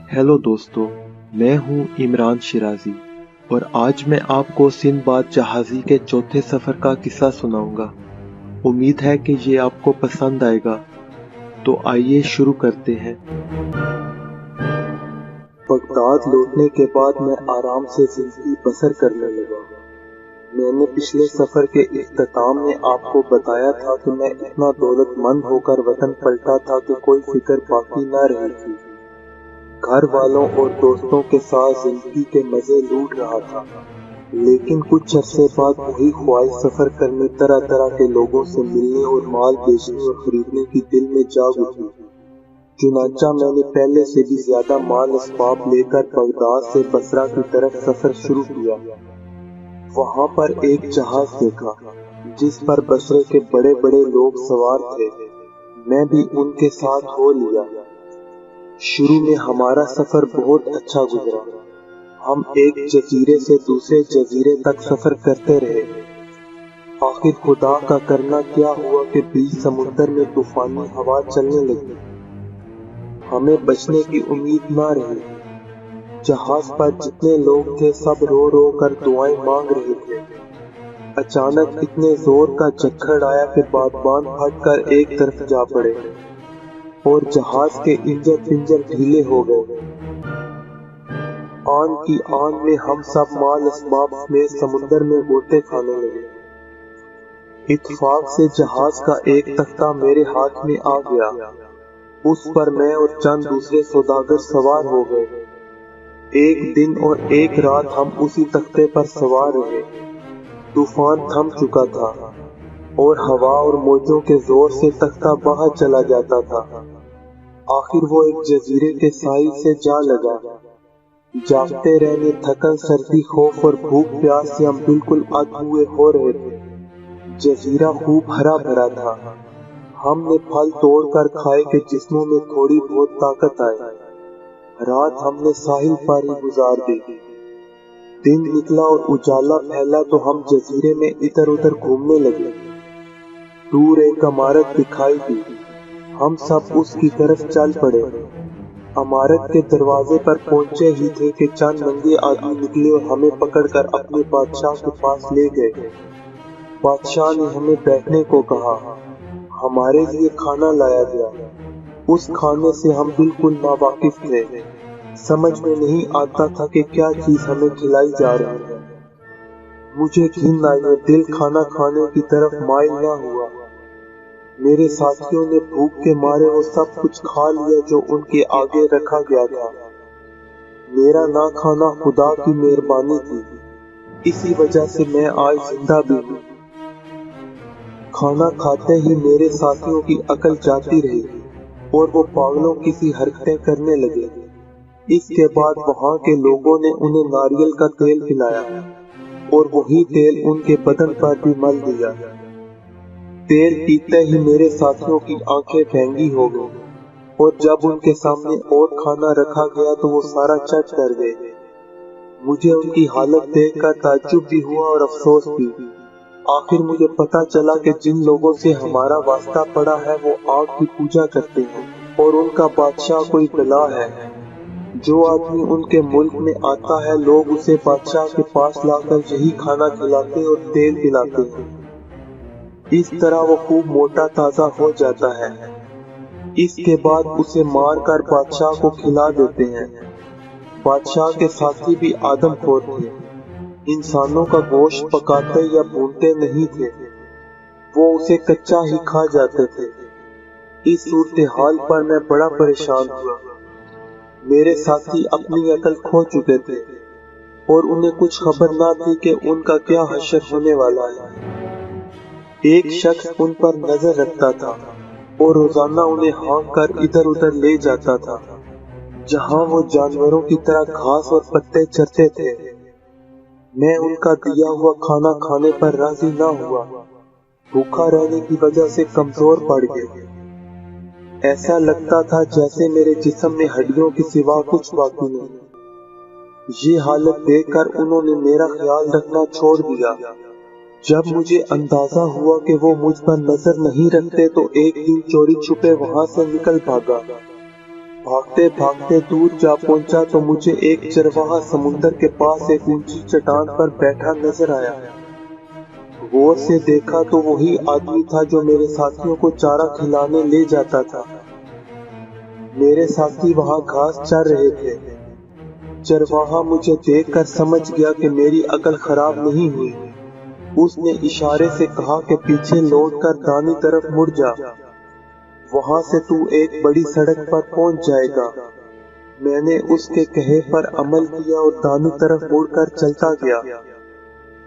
Hello दोस्तों, मैं हूं इमरान शिराजी और आज मैं आपको सिंदबाद जहाज़ी के चौथे सफ़र का किस्सा सुनाऊंगा। उम्मीद है कि ये आपको पसंद आएगा। तो आइए शुरू करते हैं। बगदाद लौटने के बाद मैं आराम से जिंदगी बसर करने लगा। मैंने पिछले सफ़र के इख्तिताम में आपको बताया था कि मैं इतना दौलतमंद होकर वतन पलटा था कि कोई फिक्र बाकी न रही थी। घर वालों और दोस्तों के साथ जिंदगी के मजे लूट रहा था, लेकिन कुछ अरसे बाद वही ख्वाहिश सफर करने, तरह तरह के लोगों से मिलने और माल बेचने और खरीदने की दिल में जाग उठी। चुनांचा मैंने पहले से भी ज्यादा माल असबाब लेकर बगदाद से बसरा की तरफ सफर शुरू किया। वहां पर एक जहाज देखा जिस पर बसरे के बड़े बड़े लोग सवार थे। मैं भी उनके साथ हो लिया। शुरू में हमारा सफर बहुत अच्छा गुजरा। हम एक जजीरे से दूसरे जजीरे तक सफर करते रहे। आखिर खुदा का करना क्या हुआ कि बीच समुद्र में तूफानी हवा चलने लगी। हमें बचने की उम्मीद ना रही। जहाज पर जितने लोग थे सब रो रो कर दुआएं मांग रहे थे। अचानक इतने जोर का झक्कड़ आया कि बादबान फट कर एक तरफ जा पड़े और जहाज के इंजन पिंजर ढीले हो गए। आन की आन में हम सब माल असबाब में समुद्र में गोते खाने लगे। इत्तेफाक से जहाज का एक तख्ता मेरे हाथ में आ गया। उस पर मैं और चंद दूसरे सौदागर सवार हो गए। एक दिन और एक रात हम उसी तख्ते पर सवार रहे। तूफान थम चुका था और हवा और मौजों के जोर से तख्ता बाहर चला जाता था। आखिर वो एक जजीरे के साहिल से जा लगा। जागते रहने, थकन, सर्दी, खौफ और भूख प्यास से हम बिल्कुल अधूए हो रहे थे। जजीरा खूब हरा भरा था। हमने फल तोड़कर खाए कि जिस्मों में थोड़ी बहुत ताकत आए। रात हमने साहिल पर ही गुजार दी। दिन निकला और उजाला फैला तो हम जजीरे में इधर उधर घूमने लगे। दूर एक इमारत दिखाई दी। हम सब उसकी तरफ चल पड़े। इमारत के दरवाजे पर पहुंचे ही थे कि चंद नंगे आदमी निकले और हमें पकड़कर अपने बादशाह के पास ले गए। बादशाह ने हमें बैठने को कहा। हमारे लिए खाना लाया गया। उस खाने से हम बिल्कुल नावाकिफ थे। समझ में नहीं आता था कि क्या चीज हमें खिलाई जा रही है। मुझे घिन आई और दिल खाना खाने की तरफ माइल न हुआ। मेरे साथियों ने भूख के मारे वो सब कुछ खा लिया जो उनके आगे रखा गया था। मेरा ना खाना खुदा की मेहरबानी थी। इसी वजह से मैं आज जिंदा भी हूँ। खाना खाते ही मेरे साथियों की अकल जाती रही और वो पागलों की सी हरकतें करने लगे। इसके बाद वहाँ के लोगों ने उन्हें नारियल का तेल पिलाया और वही तेल उनके बदन पर भी मल दिया। तेल पीते ही मेरे साथियों की आंखें भैंगी हो गई और जब उनके सामने और खाना रखा गया तो वो सारा चट कर गए। मुझे उनकी हालत देखकर ताज्जुब भी हुआ और अफसोस भी। आखिर मुझे पता चला कि जिन लोगों से हमारा वास्ता पड़ा है वो आग की पूजा करते हैं और उनका बादशाह कोई बला है। जो आदमी उनके मुल्क में आता है लोग उसे बादशाह के पास लाकर यही खाना खिलाते और तेल पिलाते हैं। इस तरह वो खूब मोटा ताजा हो जाता है। इसके बाद उसे मार कर बादशाह को खिला देते हैं। बादशाह के साथी भी आदमखोर थे। इंसानों का गोश्त पकाते या भूनते नहीं थे, वो उसे कच्चा ही खा जाते थे। इस सूरत हाल पर मैं बड़ा परेशान हुआ। मेरे साथी अपनी अकल खो चुके थे और उन्हें कुछ खबर ना थी कि उनका क्या हश्र होने वाला है। एक शख्स उन पर नजर रखता था और रोजाना उन्हें हाँक कर इधर उधर ले जाता था, जहाँ वो जानवरों की तरह घास और पत्ते चरते थे। मैं उनका दिया हुआ खाना खाने पर राजी ना हुआ। भूखा रहने की वजह से कमजोर पड़ गया। ऐसा लगता था जैसे मेरे जिस्म में हड्डियों के सिवा कुछ बाकी नहीं। ये हालत देखकर उन्होंने मेरा ख्याल रखना छोड़ दिया। जब मुझे अंदाजा हुआ कि वो मुझ पर नजर नहीं रखते तो एक दिन चोरी छुपे वहां से निकल भागा भागते भागते दूर जा पहुंचा तो मुझे एक चरवाहा समुंदर के पास एक ऊंची चट्टान पर बैठा नजर आया। गौर से देखा तो वही आदमी था जो मेरे साथियों को चारा खिलाने ले जाता था। मेरे साथी वहां घास चर रहे थे। चरवाहा मुझे देखकर समझ गया कि मेरी अकल खराब नहीं हुई। उसने इशारे से कहा कि पीछे लौटकर दाहिनी तरफ मुड़ जा, वहां से तू एक बड़ी सड़क पर पहुंच जाएगा। मैंने उसके कहे पर अमल किया और दाहिनी तरफ मुड़कर चलता गया,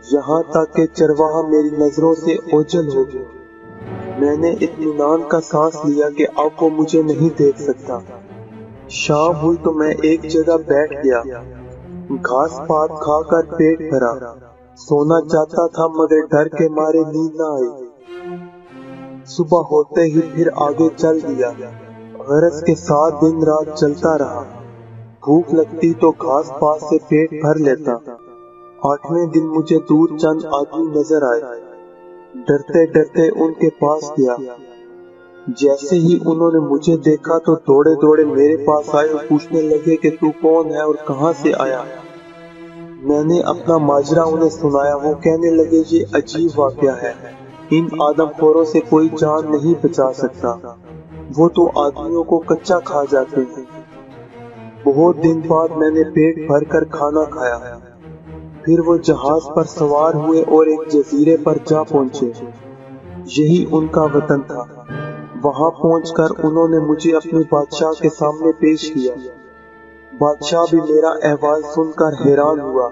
यहाँ तक कि चरवाहा मेरी नजरों से ओझल हो गया। मैंने इत्मीनान का सांस लिया कि अब वो मुझे नहीं देख सकता। शाम हुई तो मैं एक जगह बैठ गया, घास पात खाकर पेट भरा। सोना चाहता था मगर डर के मारे नींद न आई। सुबह होते ही फिर आगे चल दिया। गरज के साथ दिन रात चलता रहा। भूख लगती तो घास पात से पेट भर लेता। 8वें दिन मुझे दूर चंद आदमी नजर आए। डरते डरते उनके पास गया। जैसे ही उन्होंने मुझे देखा तो दौड़े दौड़े मेरे पास आए और पूछने लगे कि तू कौन है और कहां से आया। मैंने अपना माजरा उन्हें सुनाया। वो कहने लगे ये अजीब वाकया है, इन आदमखोरों से कोई जान नहीं बचा सकता, वो तो आदमियों को कच्चा खा जाते हैं। बहुत दिन बाद मैंने पेट भरकर खाना खाया। फिर वो जहाज पर सवार हुए और एक जजीरे पर जा पहुंचे। यही उनका वतन था। वहां पहुंचकर उन्होंने मुझे अपने बादशाह के सामने पेश किया। बादशाह भी मेरा अहवाल सुनकर हैरान हुआ।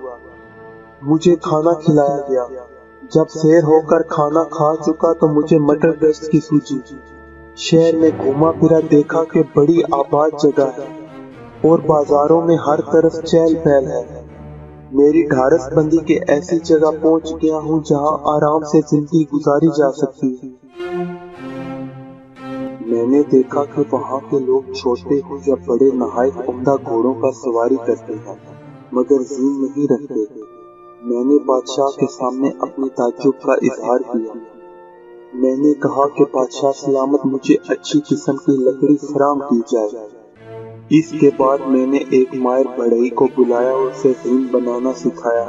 मुझे खाना खिलाया गया। जब सैर होकर खाना खा चुका तो मुझे मटर गश्त की सूझी। शहर में घूमा फिरा, देखा कि बड़ी आबाद जगह है और बाजारों में हर तरफ चहल पहल है। मेरी ढारसबंदी के ऐसी जगह पहुंच गया हूँ जहाँ आराम से जिंदगी गुजारी जा सकती है। मैंने देखा कि वहाँ के लोग छोटे हो या बड़े नहायत उम्दा घोड़ों पर सवारी करते हैं, मगर जीन नहीं रखते। मैंने बादशाह के सामने अपने ताज्जुब का इजहार किया। मैंने कहा कि बादशाह सलामत, मुझे अच्छी किस्म की लकड़ी फराम की जाए। इसके बाद मैंने एक माहिर बढ़ई को बुलाया और उसे जीन बनाना सिखाया।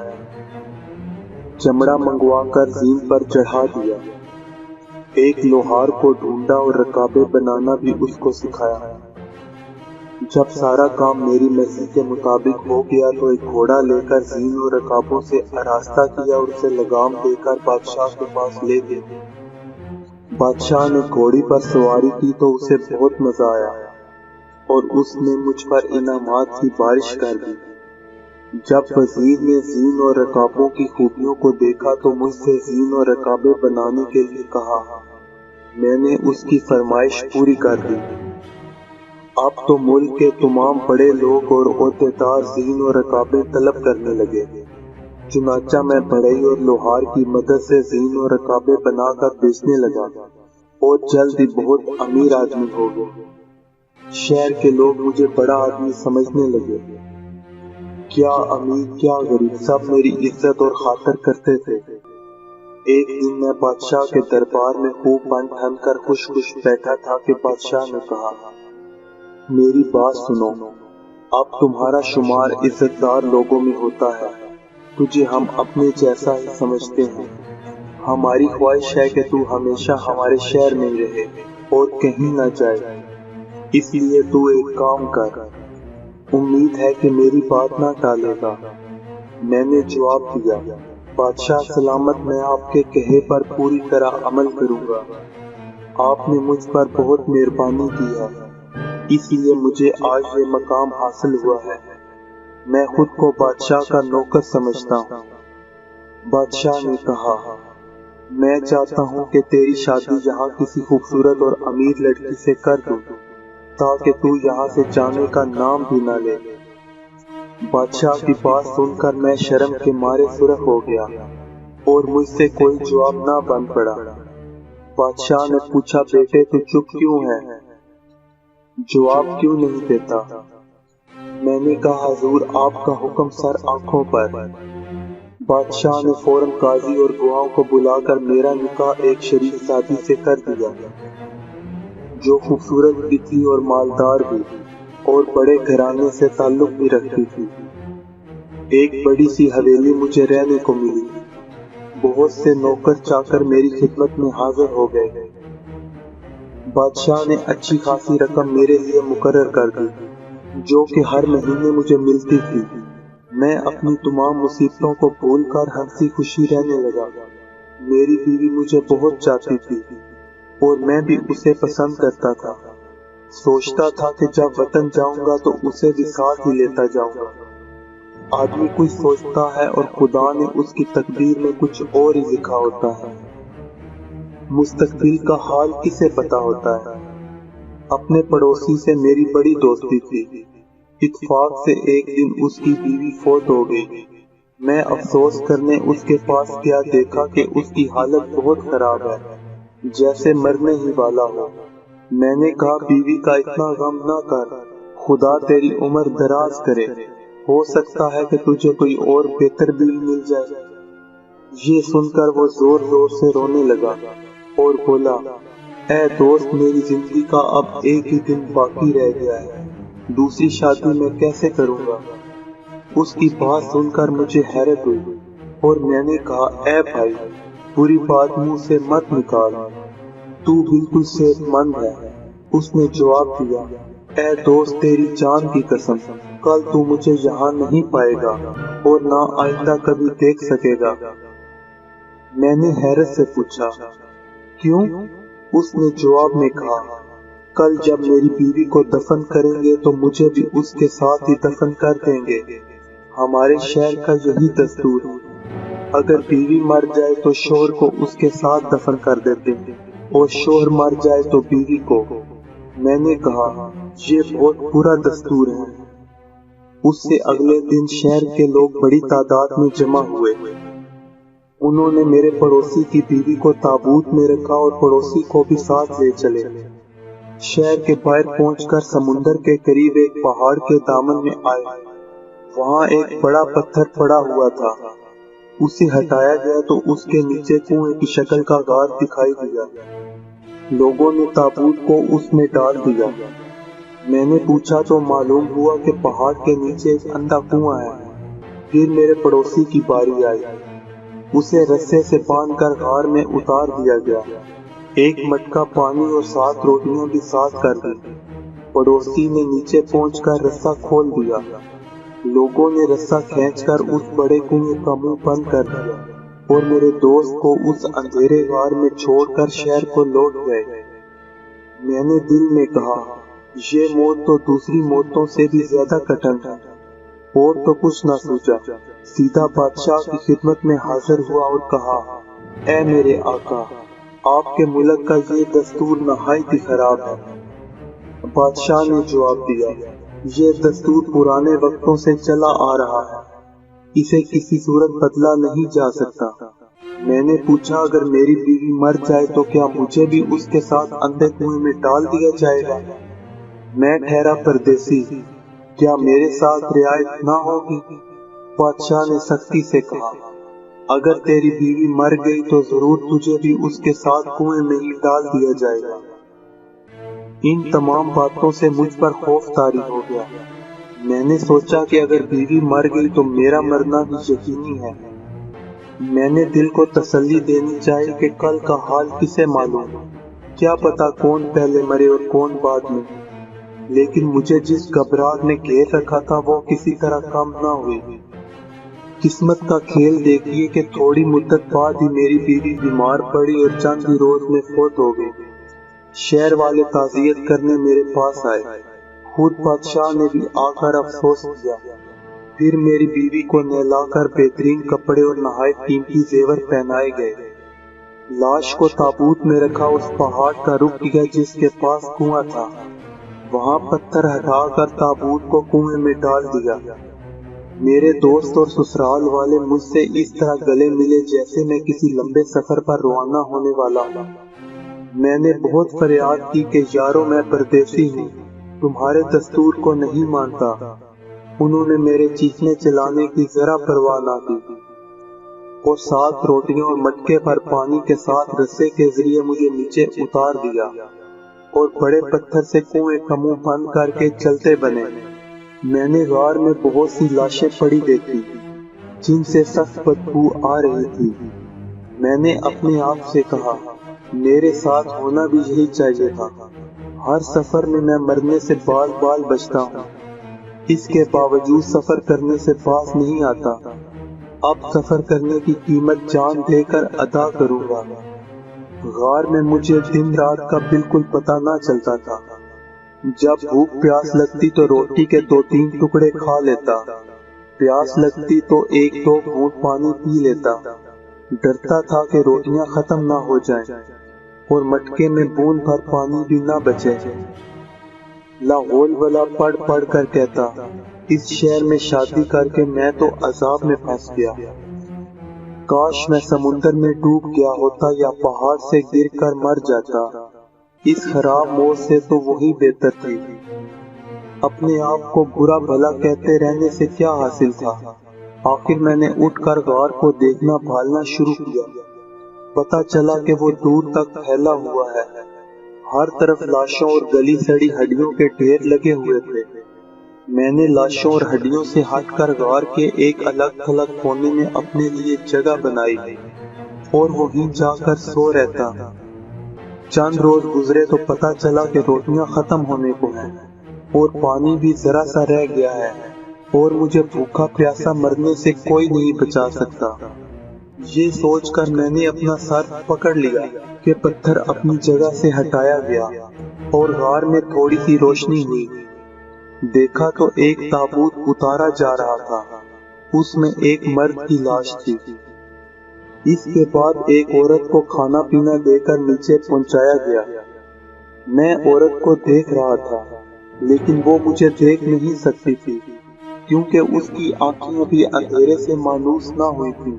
चमड़ा मंगवा कर जीन पर चढ़ा दिया। एक लोहार को ढूंढा और रकाबे बनाना भी उसको सिखाया। जब सारा काम मेरी मर्जी के मुताबिक हो गया तो एक घोड़ा लेकर जीन और रकाबों से आरास्ता किया और उसे लगाम देकर बादशाह के पास ले गए। बादशाह ने घोड़ी पर सवारी की तो उसे बहुत मजा आया और उसने मुझ पर इनामात की बारिश कर दी। जब वजीर ने जीन और रकाबों की खूबियों को देखा तो मुझसे जीन और रकाबे बनाने के लिए कहा। मैंने उसकी फरमाइश पूरी कर दी। अब तो मुल्क के तमाम बड़े लोग और ओहदेदार जीन और रकाबे तलब करने लगे। चुनाचा मैं बढ़ई और लोहार की मदद से जीन और रकाबे बनाकर बेचने लगा और जल्द ही बहुत अमीर आदमी हो गया। शहर के लोग मुझे बड़ा आदमी समझने लगे। क्या अमीर क्या गरीब, सब मेरी इज्जत और खातर करते थे। एक दिन मैं बादशाह के दरबार में खूब बन ठन कर खुश खुश बैठा था कि बादशाह ने कहा, मेरी बात सुनो, अब तुम्हारा शुमार इज्जतदार लोगों में होता है। तुझे हम अपने जैसा ही समझते हैं। हमारी ख्वाहिश है कि तू हमेशा हमारे शहर में रहे और कहीं न जाए। इसलिए तू एक काम कर, उम्मीद है कि मेरी बात ना टालेगा। मैंने जवाब दिया, बादशाह सलामत, मैं आपके कहे पर पूरी तरह अमल करूंगा। आपने मुझ पर बहुत मेहरबानी की है, इसलिए मुझे आज ये मकाम हासिल हुआ है। मैं खुद को बादशाह का नौकर समझता हूँ। बादशाह ने कहा, मैं चाहता हूँ कि तेरी शादी यहाँ किसी खूबसूरत और अमीर लड़की से कर दूँ ताकि तू यहाँ से जाने का नाम भी न ले। बादशाह की बात सुनकर मैं शर्म के मारे सुरख हो गया और मुझसे कोई जवाब ना बन पड़ा। बादशाह ने पूछा, बेटे तू चुप क्यों है, जवाब क्यों नहीं देता? मैंने कहा, हुजूर आपका हुक्म सर आंखों पर। बादशाह ने फौरन काजी और गवाहों को बुलाकर मेरा निकाह एक शरीफ शादी से कर दिया, जो खूबसूरत भी थी और मालदार भी, और बड़े घराने से ताल्लुक भी रखती थी। एक बड़ी सी हवेली मुझे रहने को मिली। बहुत से नौकर चाकर मेरी खिदमत में हाजिर हो गए। बादशाह ने अच्छी खासी रकम मेरे लिए मुकर्रर कर दी, जो कि हर महीने मुझे मिलती थी। मैं अपनी तमाम मुसीबतों को भूलकर हंसी खुशी रहने लगा। मेरी बीवी मुझे बहुत चाहती थी और मैं भी उसे पसंद करता था। सोचता था कि जब वतन जाऊंगा तो उसे भी साथ ही लेता जाऊंगा। आदमी कुछ सोचता है और खुदा ने उसकी तकदीर में कुछ और ही लिखा होता है। मुस्तकबिल का हाल किसे पता होता है। अपने पड़ोसी से मेरी बड़ी दोस्ती थी। इत्तेफाक से एक दिन उसकी बीवी फौत हो गई। मैं अफसोस करने उसके पास गया, देखा कि उसकी हालत बहुत खराब है, जैसे मरने ही वाला हो। मैंने कहा, बीवी का इतना गम ना कर, खुदा तेरी उम्र दराज करे, हो सकता है कि तुझे कोई और बेहतर बीवी मिल जाए। ये सुनकर वो जोर जोर से रोने लगा और बोला, ऐ दोस्त, मेरी जिंदगी का अब एक ही दिन बाकी रह गया है, दूसरी शादी मैं कैसे करूंगा। उसकी बात सुनकर मुझे हैरत हुई और मैंने कहा, ऐ भाई, बुरी बात मुंह से मत निकाल, तू बिल्कुल सेहतमंद है। उसने जवाब दिया, ऐ दोस्त, तेरी जान की कसम, कल तू मुझे यहाँ नहीं पाएगा और ना आइंदा कभी देख सकेगा। मैंने हैरत से पूछा, क्यों? उसने जवाब में कहा, कल जब मेरी बीवी को दफन करेंगे तो मुझे भी उसके साथ ही दफन कर देंगे। हमारे शहर का यही दस्तूर है। अगर बीवी मर जाए तो शोहर को उसके साथ दफन कर देते हैं और शोहर मर जाए तो बीवी को। मैंने कहा, ये बहुत बुरा दस्तूर है। उससे अगले दिन शहर के लोग बड़ी तादाद में जमा हुए। उन्होंने मेरे पड़ोसी की बीवी को ताबूत में रखा और पड़ोसी को भी साथ ले चले। शहर के बाहर पहुंचकर समुंदर के करीब एक पहाड़ के दामन में आए। वहां एक बड़ा पत्थर पड़ा हुआ था। उसे हटाया गया तो उसके नीचे कुएं की शक्ल का गार दिखाई दिया। लोगों ने ताबूत को उसमें डाल दिया। मैंने पूछा तो मालूम हुआ कि पहाड़ के नीचे एक अंधा कुआं है। फिर मेरे पड़ोसी की बारी आई। उसे रस्से से बांधकर गार में उतार दिया गया। एक मटका पानी और 7 रोटियां भी साथ कर दी। पड़ोसी ने नीचे पहुंचकर रस्सा खोल दिया। लोगों ने रस्सा खींचकर उस बड़े कुएं का मुंह बंद कर दिया और मेरे दोस्त को उस अंधेरे गार में छोड़कर शहर को लौट गए। मैंने दिल में कहा, ये मौत तो दूसरी मौतों से भी ज्यादा कठिन है। और तो कुछ न सोचा, सीधा बादशाह की खिदमत में हाजिर हुआ और कहा, ऐ मेरे आका, आपके मुल्क का ये दस्तूर नहायत ही खराब है। बादशाह ने जवाब दिया, ये दस्तूर पुराने वक्तों से चला आ रहा है, इसे किसी सूरत बदला नहीं जा सकता। मैंने पूछा, अगर मेरी बीवी मर जाए तो क्या मुझे भी उसके साथ अंधे कुएं में डाल दिया जाएगा? मैं ठहरा परदेसी, क्या मेरे साथ रियायत ना होगी? बादशाह ने सख्ती से कहा, अगर तेरी बीवी मर गई तो जरूर तुझे भी उसके साथ कुएं में ही डाल दिया जाएगा। इन तमाम बातों से मुझ पर खौफ तारी हो गया। मैंने सोचा कि अगर बीवी मर गई तो मेरा मरना भी यकीनी है। मैंने दिल को तसल्ली देनी चाहिए कि कल का हाल किसे मालूम, क्या पता कौन पहले मरे और कौन बाद में। लेकिन मुझे जिस घबराहट ने घेर रखा था वो किसी तरह कम ना हुई। किस्मत का खेल देखिए कि थोड़ी मुद्दत बाद ही मेरी बीवी बीमार पड़ी और चंद ही रोज में फौत हो गई। शहर वाले ताज़ियत करने मेरे पास आए। खुद बादशाह ने भी आकर अफसोस किया। फिर मेरी बीवी को नहलाकर बेहतरीन कपड़े और नहायत कीमती जेवर पहनाए गए। लाश को ताबूत में रखा उस पहाड़ का रुख किया जिसके पास कुआं था। वहां पत्थर हटाकर ताबूत को कुएं में डाल दिया। मेरे दोस्त और ससुराल वाले मुझसे इस तरह गले मिले जैसे मैं किसी लंबे सफर पर रवाना होने वाला हूँ। मैंने बहुत फरियाद की कि यारों, मैं परदेसी हूँ, तुम्हारे दस्तूर को नहीं मानता। उन्होंने मेरे चीखने चिल्लाने की जरा परवाह ना की और 7 रोटियों और मटके पर पानी के साथ रस्से के जरिए मुझे नीचे उतार दिया। और बड़े पत्थर से कुएं का मुंह बंद करके चलते बने। मैंने गार में बहुत सी लाशें पड़ी देखी जिनसे सख्त बदबू आ रही थी। मैंने अपने आप से कहा, मेरे साथ होना भी यही चाहिए था। हर सफर में मैं मरने से बाल बाल बचता हूँ, इसके बावजूद सफर करने से पास नहीं आता। अब सफर करने की कीमत जान देकर अदा करूंगा। गार में मुझे दिन रात का बिल्कुल पता ना चलता था। जब भूख प्यास लगती तो रोटी के 2-3 टुकड़े खा लेता, प्यास लगती तो 1-2 घूंट पानी पी लेता। डरता था कि रोटियां खत्म ना हो जाएं और मटके में बूंद भर पानी भी ना बचे। लाहौल वाला पढ़ पढ़ कर कहता, इस शहर में शादी करके मैं तो अजाब में फंस गया। काश मैं समुंदर में डूब गया होता या पहाड़ से गिरकर मर जाता। इस खराब मौत से तो वही बेहतर थी। अपने आप को बुरा भला कहते रहने से क्या हासिल था। आखिर मैंने उठकर गार को देखना भालना शुरू किया। पता चला कि वो दूर तक फैला हुआ है। हर तरफ लाशों और गली सड़ी हड्डियों के ढेर लगे हुए थे। मैंने लाशों और हड्डियों से हटकर गार के एक अलग थलग कोने में अपने लिए जगह बनाई और वहीं जाकर सो रहता। चंद रोज गुजरे तो पता चला कि रोटियां खत्म होने को हैं और पानी भी जरा सा रह गया है और मुझे भूखा प्यासा मरने से कोई नहीं बचा सकता। ये सोचकर मैंने अपना सर पकड़ लिया कि पत्थर अपनी जगह से हटाया गया और गार में थोड़ी सी रोशनी हुई। देखा तो एक ताबूत उतारा जा रहा था। उसमें एक मर्द की लाश थी। इसके बाद एक औरत को खाना पीना देकर नीचे पहुंचाया गया। मैं औरत को देख रहा था, लेकिन वो मुझे देख नहीं सकती थी क्योंकि उसकी आंखें अभी अंधेरे से मायूस ना हुई थी।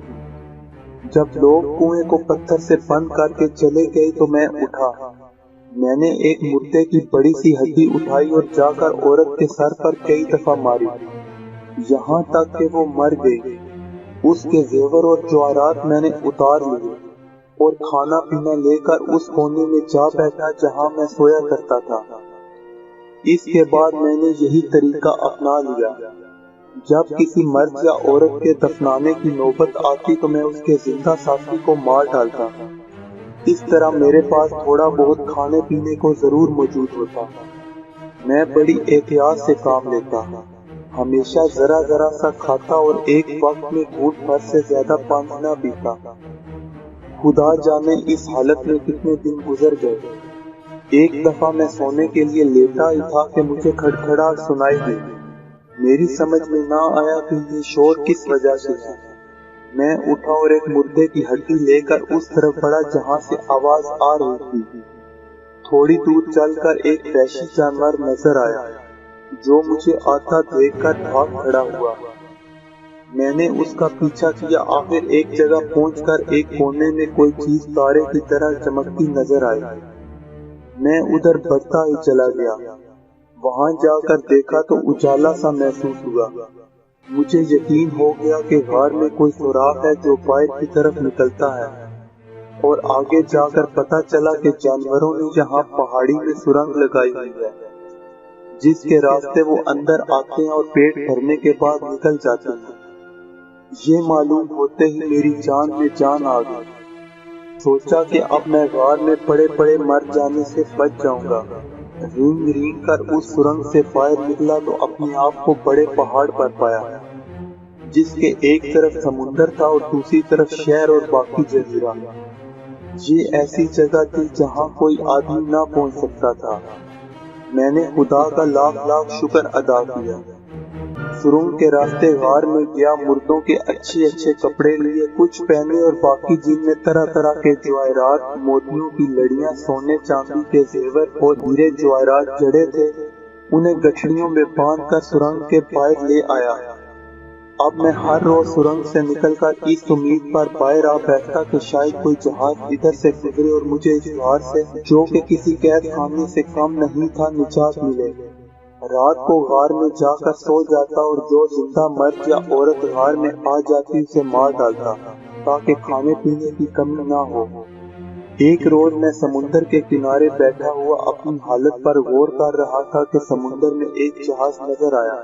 जब लोग कुएं को पत्थर से बंद करके चले गए तो मैं उठा। मैंने एक मुर्दे की बड़ी सी हड्डी उठाई और जाकर औरत के सर पर कई दफा मारी, यहाँ तक कि वो मर गई। उसके जेवर और जवाहरात मैंने उतार लिए और खाना पीना लेकर उस कोने में जा बैठा जहाँ मैं सोया करता था। इसके बाद मैंने यही तरीका अपना लिया। जब किसी मर्द या औरत के दफनाने की नौबत आती तो मैं उसके जिंदा साथी को मार डालता। इस तरह मेरे पास थोड़ा बहुत खाने पीने को जरूर मौजूद होता। मैं बड़ी एहतियात से काम लेता, हमेशा जरा जरा सा खाता और एक वक्त में घूंट भर से ज्यादा पानी न पीता। खुदा जाने इस हालत में कितने दिन गुजर गए। एक दफा मैं सोने के लिए लेटा ही था कि मुझे खड़खड़ाहट सुनाई दी। मेरी समझ में ना आया कि ये शोर किस वजह से है। मैं उठा और एक मुर्दे की हड्डी लेकर उस तरफ बढ़ा जहाँ से आवाज आ रही थी। थोड़ी दूर चलकर एक वहशी जानवर नजर आया जो मुझे आता देखकर भाग खड़ा हुआ। मैंने उसका पीछा किया। आखिर एक जगह पहुंचकर एक कोने में कोई चीज तारे की तरह चमकती नजर आई। मैं उधर बढ़ता ही चला गया। वहां जाकर देखा तो उजाला सा महसूस हुआ। मुझे यकीन हो गया कि गार में कोई सुराख है जो बाहर की तरफ निकलता है। और आगे जाकर पता चला कि जानवरों ने यहाँ पहाड़ी में सुरंग लगाई हुई है जिसके रास्ते वो अंदर आते हैं और पेट भरने के बाद निकल जाते हैं। ये मालूम होते ही मेरी जान में जान आ गई। सोचा कि अब मैं गार में पड़े पड़े मर जाने से बच जाऊंगा। रींग रींग कर उस सुरंग से बाहर निकला तो अपने आप को बड़े पहाड़ पर पाया जिसके एक तरफ समुंदर था और दूसरी तरफ शहर और बाकी जजीरा। ये ऐसी जगह थी जहाँ कोई आदमी ना पहुँच सकता था। मैंने खुदा का लाख लाख शुक्र अदा किया। सुरंग के रास्ते गार में गया, मुर्दों के अच्छे अच्छे कपड़े लिए, कुछ पहने और बाकी जिनमें तरह तरह के जवाहरात, मोतियों की लड़ियां, सोने चांदी के जेवर और हीरे जवाहरात जड़े थे, उन्हें गठड़ियों में बांध कर सुरंग के बाहर ले आया। अब मैं हर रोज सुरंग से निकलकर इस उम्मीद पर बाहर आ बैठता कि शायद कोई जहाज इधर से गुजरे और मुझे इस गार से, जो कि किसी कैद खाने से कम नहीं था, निजात मिले। रात को गार में जाकर सो जाता और जो जिंदा मर्द या औरत गार में आ जाती उसे मार डालता ताकि खाने पीने की कमी ना हो। ایک روز میں سمندر کے کنارے بیٹھا ہوا اپنی حالت پر غور کر رہا تھا کہ سمندر میں ایک جہاز نظر آیا۔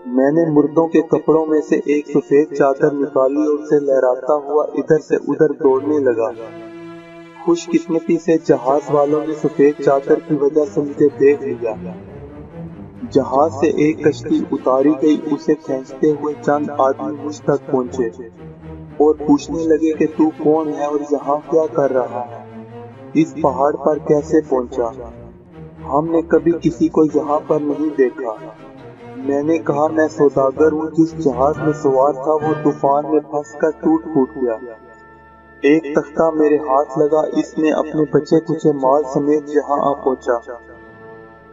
میں نے مردوں کے کپڑوں میں سے ایک سفید چادر نکالی اور اسے لہراتا ہوا ادھر سے ادھر دوڑنے لگا۔ خوش قسمتی سے جہاز والوں نے سفید چادر کی وجہ سے مجھے دیکھ لیا۔ جہاز سے ایک کشتی اتاری گئی، اسے کھینچتے ہوئے چند آدمی مجھ تک پہنچے اور پوچھنے لگے کہ تو کون ہے اور یہاں کیا کر رہا ہے؟ اس پہاڑ پر کیسے پہنچا؟ ہم نے کبھی کسی کو یہاں پر نہیں دیکھا۔ میں نے کہا میں سوداگر ہوں، جس جہاز میں سوار تھا وہ طوفان میں پھنس کر ٹوٹ گیا۔ ایک تختہ میرے ہاتھ لگا، اس میں اپنے بچے کچے مال سمیت یہاں آ پہنچا۔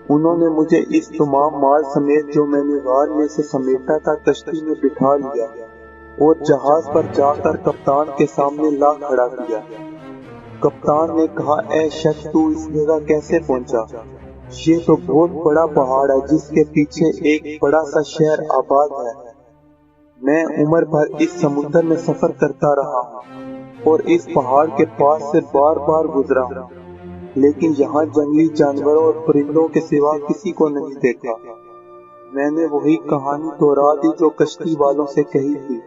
انہوں نے مجھے اس تمام مال سمیت جو میں نے غار میں سے سمیٹا تھا کشتی میں بٹھا لیا اور جہاز پر جا کر کپتان کے سامنے لا کھڑا کیا۔ کپتان نے کہا اے شخص تو اس جگہ کیسے پہنچا؟ یہ تو بہت بڑا پہاڑ ہے جس کے پیچھے ایک بڑا سا شہر آباد ہے۔ میں عمر بھر اس سمندر میں سفر کرتا رہا ہوں اور اس پہاڑ کے پاس سے بار بار گزرا ہوں، لیکن یہاں جنگلی جانوروں اور پرندوں کے سوا کسی کو نہیں دیکھا۔ میں نے وہی کہانی دہرا دی جو کشتی والوں سے کہی تھی۔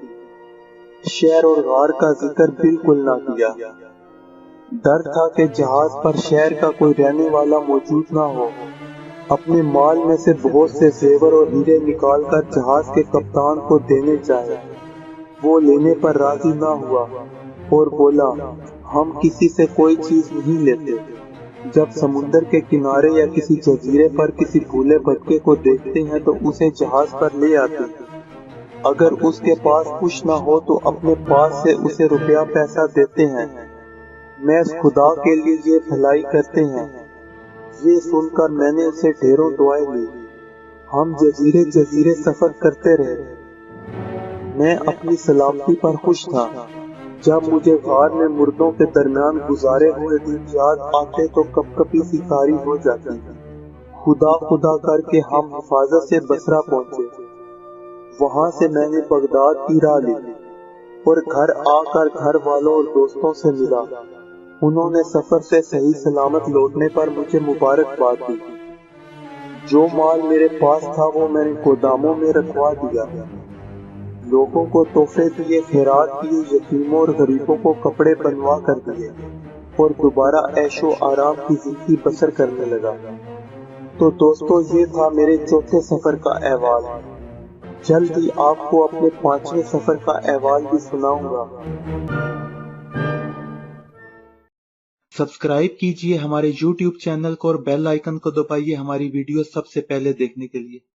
شہر اور غار کا ذکر بالکل نہ کیا۔ ڈر تھا کہ جہاز پر شہر کا کوئی رہنے والا موجود نہ ہو۔ اپنے مال میں سے بہت سے زیور اور ہیرے نکال کر جہاز کے کپتان کو دینے چاہے، وہ لینے پر راضی نہ ہوا اور بولا ہم کسی سے کوئی چیز نہیں لیتے۔ جب سمندر کے کنارے یا کسی جزیرے پر کسی بھولے بھٹکے کو دیکھتے ہیں تو اسے جہاز پر لے آتے ہیں۔ اگر اس کے پاس کچھ نہ ہو تو اپنے پاس سے اسے روپیہ پیسہ دیتے ہیں، محض خدا کے لیے یہ بھلائی کرتے ہیں۔ یہ سن کر میں نے اسے ڈھیروں دعائیں دی۔ ہم جزیرے جزیرے سفر کرتے رہے۔ میں اپنی سلامتی پر خوش تھا۔ جب مجھے غار میں مردوں کے درمیان گزارے ہوئے دن یاد آتے تو کپ کپی سی طاری ہو جاتی۔ خدا خدا کر کے ہم حفاظت سے بصرہ پہنچے۔ وہاں سے میں نے بغداد کی راہ لی اور گھر آ کر گھر والوں اور دوستوں سے ملا۔ انہوں نے سفر سے صحیح سلامت لوٹنے پر مجھے مبارکباد دی۔ جو مال میرے پاس تھا وہ میں نے گوداموں میں رکھوا دیا۔ لوگوں کو تحفے دیے، خیرات کیے، یتیموں اور غریبوں کو کپڑے بنوا کر دیے اور دوبارہ عیش و آرام کی زندگی بسر کرنے لگا۔ تو دوستو یہ تھا میرے چوتھے سفر کا احوال۔ جلد ہی آپ کو اپنے 5ویں سفر کا احوال بھی سناؤں گا۔ سبسکرائب کیجئے ہمارے YouTube چینل کو اور بیل آئیکن کو دبائیے ہماری ویڈیو سب سے پہلے دیکھنے کے لیے۔